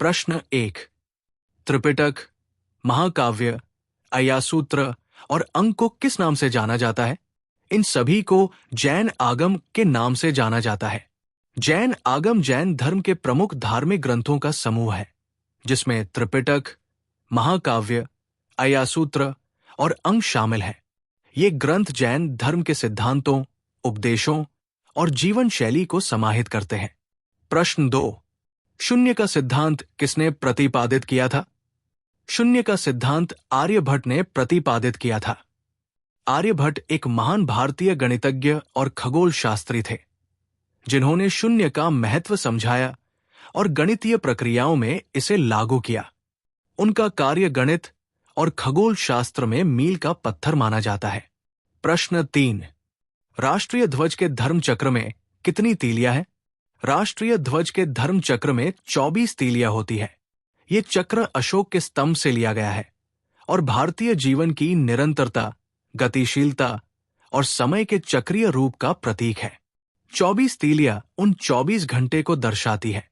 प्रश्न 1। त्रिपिटक, महाकाव्य, अय्यासूत्र और अंक को किस नाम से जाना जाता है? इन सभी को जैन आगम के नाम से जाना जाता है। जैन आगम जैन धर्म के प्रमुख धार्मिक ग्रंथों का समूह है, जिसमें त्रिपिटक, महाकाव्य, अय्यासूत्र और अंक शामिल हैं। ये ग्रंथ जैन धर्म के सिद्धांतों, उपदेशों और जीवन शैली को समाहित करते हैं। प्रश्न 2। शून्य का सिद्धांत किसने प्रतिपादित किया था? शून्य का सिद्धांत आर्यभट्ट ने प्रतिपादित किया था। आर्यभट्ट एक महान भारतीय गणितज्ञ और खगोल शास्त्री थे, जिन्होंने शून्य का महत्व समझाया और गणितीय प्रक्रियाओं में इसे लागू किया। उनका कार्य गणित और खगोल शास्त्र में मील का पत्थर माना जाता है। प्रश्न 3। राष्ट्रीय ध्वज के धर्म चक्र में कितनी तीलियां हैं? राष्ट्रीय ध्वज के धर्म चक्र में 24 तीलियां होती है। ये चक्र अशोक के स्तंभ से लिया गया है और भारतीय जीवन की निरंतरता, गतिशीलता और समय के चक्रीय रूप का प्रतीक है। 24 तीलियां उन 24 घंटे को दर्शाती है,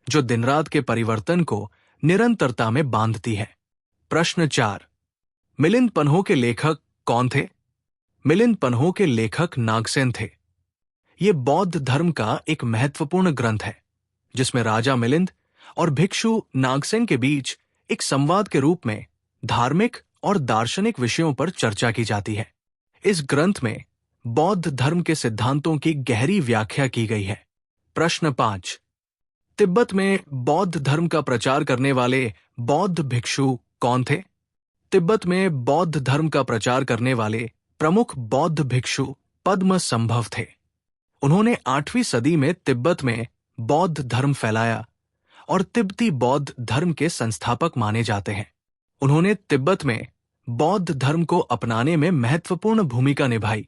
जो दिन रात के परिवर्तन को निरंतरता में बांधती है। प्रश्न 4। मिलिंद पन्हो के लेखक कौन थे? मिलिंद पन्हो के लेखक नागसेन थे। ये बौद्ध धर्म का एक महत्वपूर्ण ग्रंथ है, जिसमें राजा मिलिंद और भिक्षु नागसेन के बीच एक संवाद के रूप में धार्मिक और दार्शनिक विषयों पर चर्चा की जाती है। इस ग्रंथ में बौद्ध धर्म के सिद्धांतों की गहरी व्याख्या की गई है। प्रश्न 5। तिब्बत में बौद्ध धर्म का प्रचार करने वाले बौद्ध भिक्षु कौन थे? तिब्बत में बौद्ध धर्म का प्रचार करने वाले प्रमुख बौद्ध भिक्षु पद्म संभव थे। उन्होंने 8वीं सदी में तिब्बत में बौद्ध धर्म फैलाया और तिब्बती बौद्ध धर्म के संस्थापक माने जाते हैं। उन्होंने तिब्बत में बौद्ध धर्म को अपनाने में महत्वपूर्ण भूमिका निभाई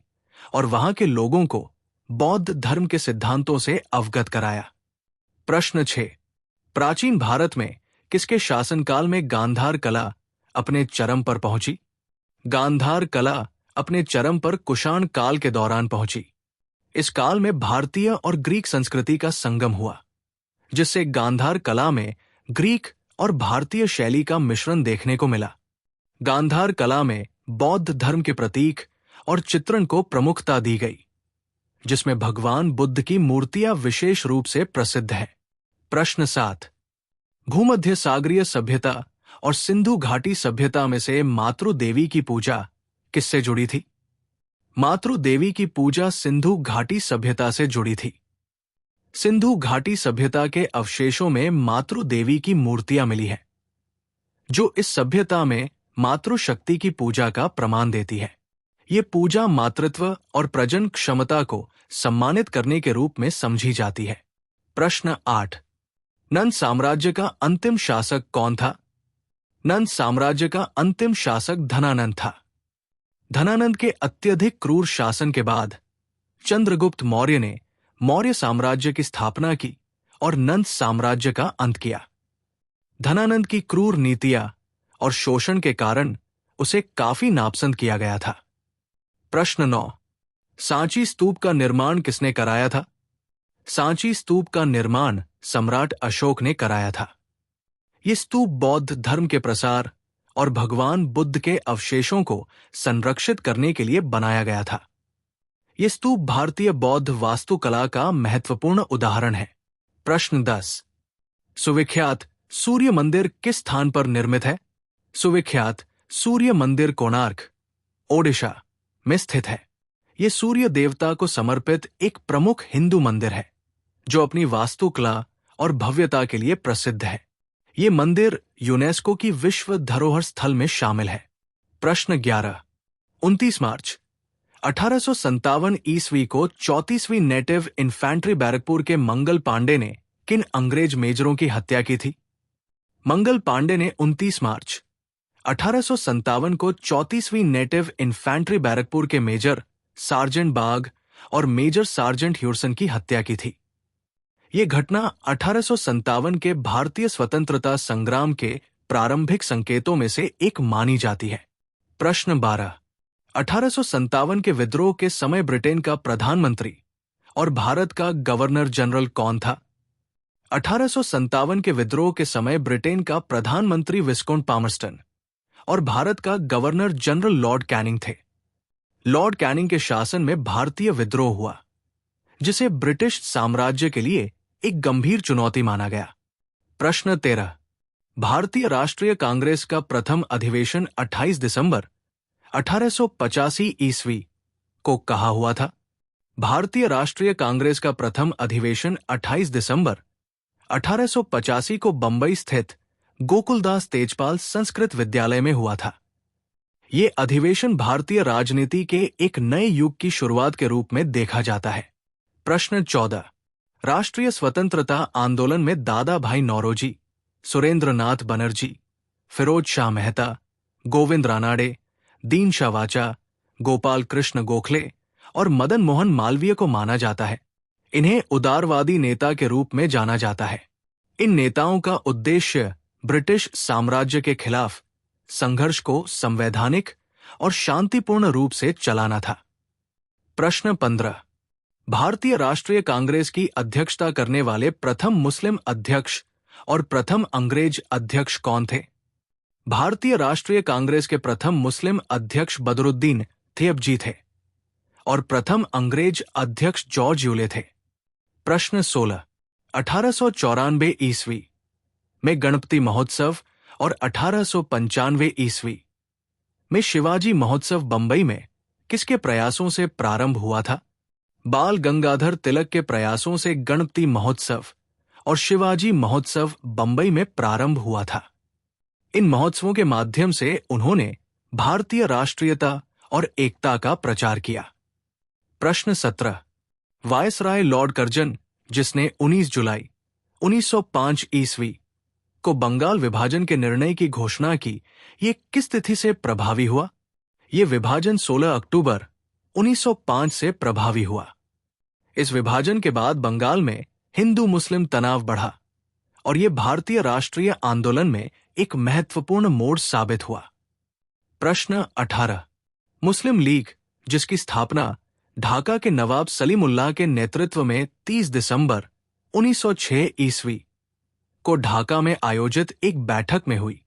और वहां के लोगों को बौद्ध धर्म के सिद्धांतों से अवगत कराया। प्रश्न 6। प्राचीन भारत में किसके शासनकाल में गांधार कला अपने चरम पर पहुंची? गांधार कला अपने चरम पर कुषाण काल के दौरान पहुंची। इस काल में भारतीय और ग्रीक संस्कृति का संगम हुआ, जिससे गांधार कला में ग्रीक और भारतीय शैली का मिश्रण देखने को मिला। गांधार कला में बौद्ध धर्म के प्रतीक और चित्रण को प्रमुखता दी गई, जिसमें भगवान बुद्ध की मूर्तियां विशेष रूप से प्रसिद्ध है। प्रश्न 7। भूमध्य सागरीय सभ्यता और सिंधु घाटी सभ्यता में से मातृ देवी की पूजा किससे जुड़ी थी? मातृ देवी की पूजा सिंधु घाटी सभ्यता से जुड़ी थी। सिंधु घाटी सभ्यता के अवशेषों में मातृ देवी की मूर्तियां मिली हैं, जो इस सभ्यता में मातृ शक्ति की पूजा का प्रमाण देती है। ये पूजा मातृत्व और प्रजनन क्षमता को सम्मानित करने के रूप में समझी जाती है। प्रश्न 8। नंद साम्राज्य का अंतिम शासक कौन था? नंद साम्राज्य का अंतिम शासक धनानंद था। धनानंद के अत्यधिक क्रूर शासन के बाद चंद्रगुप्त मौर्य ने मौर्य साम्राज्य की स्थापना की और नंद साम्राज्य का अंत किया। धनानंद की क्रूर नीतियां और शोषण के कारण उसे काफी नापसंद किया गया था। प्रश्न 9। सांची स्तूप का निर्माण किसने कराया था? सांची स्तूप का निर्माण सम्राट अशोक ने कराया था। ये स्तूप बौद्ध धर्म के प्रसार और भगवान बुद्ध के अवशेषों को संरक्षित करने के लिए बनाया गया था। ये स्तूप भारतीय बौद्ध वास्तुकला का महत्वपूर्ण उदाहरण है। प्रश्न 10। सुविख्यात सूर्य मंदिर किस स्थान पर निर्मित है? सुविख्यात सूर्य मंदिर कोणार्क, ओडिशा में स्थित है। ये सूर्य देवता को समर्पित एक प्रमुख हिंदू मंदिर है, जो अपनी वास्तुकला और भव्यता के लिए प्रसिद्ध है। ये मंदिर यूनेस्को की विश्व धरोहर स्थल में शामिल है। प्रश्न 11। 29 मार्च 1857 ईस्वी को 34वीं नेटिव इन्फैंट्री बैरकपुर के मंगल पांडे ने किन अंग्रेज मेजरों की हत्या की थी? मंगल पांडे ने 29 मार्च 1857 को 34वीं नेटिव इन्फैंट्री बैरकपुर के मेजर सार्जेंट बाग और मेजर सार्जेंट ह्यूरसन की हत्या की थी। ये घटना 1857 के भारतीय स्वतंत्रता संग्राम के प्रारंभिक संकेतों में से एक मानी जाती है। प्रश्न 12। 1857 के विद्रोह के समय ब्रिटेन का प्रधानमंत्री और भारत का गवर्नर जनरल कौन था? 1857 के विद्रोह के समय ब्रिटेन का प्रधानमंत्री विस्कोंट पामर्स्टन और भारत का गवर्नर जनरल लॉर्ड कैनिंग थे। लॉर्ड कैनिंग के शासन में भारतीय विद्रोह हुआ, जिसे ब्रिटिश साम्राज्य के लिए एक गंभीर चुनौती माना गया। प्रश्न 13। भारतीय राष्ट्रीय कांग्रेस का प्रथम अधिवेशन 28 दिसंबर 1885 ईस्वी को कहाँ हुआ था? भारतीय राष्ट्रीय कांग्रेस का प्रथम अधिवेशन 28 दिसंबर 1885 को बंबई स्थित गोकुलदास तेजपाल संस्कृत विद्यालय में हुआ था। ये अधिवेशन भारतीय राजनीति के एक नए युग की शुरुआत के रूप में देखा जाता है। प्रश्न 14। राष्ट्रीय स्वतंत्रता आंदोलन में दादा भाई नौरोजी, सुरेंद्रनाथ बनर्जी, फिरोज शाह मेहता, गोविंद रानाडे, दीन शाह वाचा, गोपाल कृष्ण गोखले और मदन मोहन मालवीय को माना जाता है। इन्हें उदारवादी नेता के रूप में जाना जाता है। इन नेताओं का उद्देश्य ब्रिटिश साम्राज्य के खिलाफ संघर्ष को संवैधानिक और शांतिपूर्ण रूप से चलाना था। प्रश्न 15। भारतीय राष्ट्रीय कांग्रेस की अध्यक्षता करने वाले प्रथम मुस्लिम अध्यक्ष और प्रथम अंग्रेज अध्यक्ष कौन थे? भारतीय राष्ट्रीय कांग्रेस के प्रथम मुस्लिम अध्यक्ष बदरुद्दीन थियबजी थे और प्रथम अंग्रेज अध्यक्ष जॉर्ज यूले थे। प्रश्न 16। 1894 ईस्वी में गणपति महोत्सव और 1895 ईस्वी में शिवाजी महोत्सव बंबई में किसके प्रयासों से प्रारंभ हुआ था? बाल गंगाधर तिलक के प्रयासों से गणपति महोत्सव और शिवाजी महोत्सव बंबई में प्रारंभ हुआ था। इन महोत्सवों के माध्यम से उन्होंने भारतीय राष्ट्रीयता और एकता का प्रचार किया। प्रश्न 17। वायसराय लॉर्ड कर्जन, जिसने 19 जुलाई 1905 ईस्वी को बंगाल विभाजन के निर्णय की घोषणा की, ये किस तिथि से प्रभावी हुआ? ये विभाजन 16 अक्टूबर 1905 से प्रभावी हुआ। इस विभाजन के बाद बंगाल में हिंदू मुस्लिम तनाव बढ़ा और ये भारतीय राष्ट्रीय आंदोलन में एक महत्वपूर्ण मोड़ साबित हुआ। प्रश्न 18। मुस्लिम लीग, जिसकी स्थापना ढाका के नवाब सलीमुल्लाह के नेतृत्व में 30 दिसंबर 1906 ईस्वी को ढाका में आयोजित एक बैठक में हुई,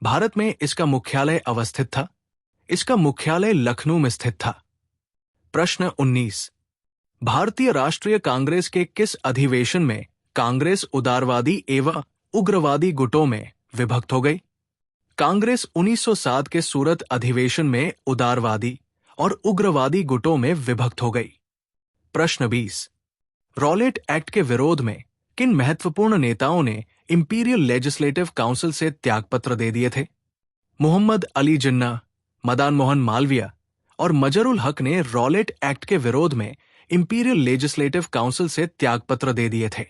भारत में इसका मुख्यालय अवस्थित था। इसका मुख्यालय लखनऊ में स्थित था। प्रश्न 19। भारतीय राष्ट्रीय कांग्रेस के किस अधिवेशन में कांग्रेस उदारवादी एवं उग्रवादी गुटों में विभक्त हो गई? कांग्रेस 1907 के सूरत अधिवेशन में उदारवादी और उग्रवादी गुटों में विभक्त हो गई। प्रश्न 20। रॉलेट एक्ट के विरोध में किन महत्वपूर्ण नेताओं ने इंपीरियल लेजिस्लेटिव काउंसिल से त्यागपत्र दे दिए थे? मोहम्मद अली जिन्ना, मदन मोहन मालवीय और मजरुल हक ने रॉलेट एक्ट के विरोध में इंपीरियल लेजिस्लेटिव काउंसिल से त्यागपत्र दे दिए थे।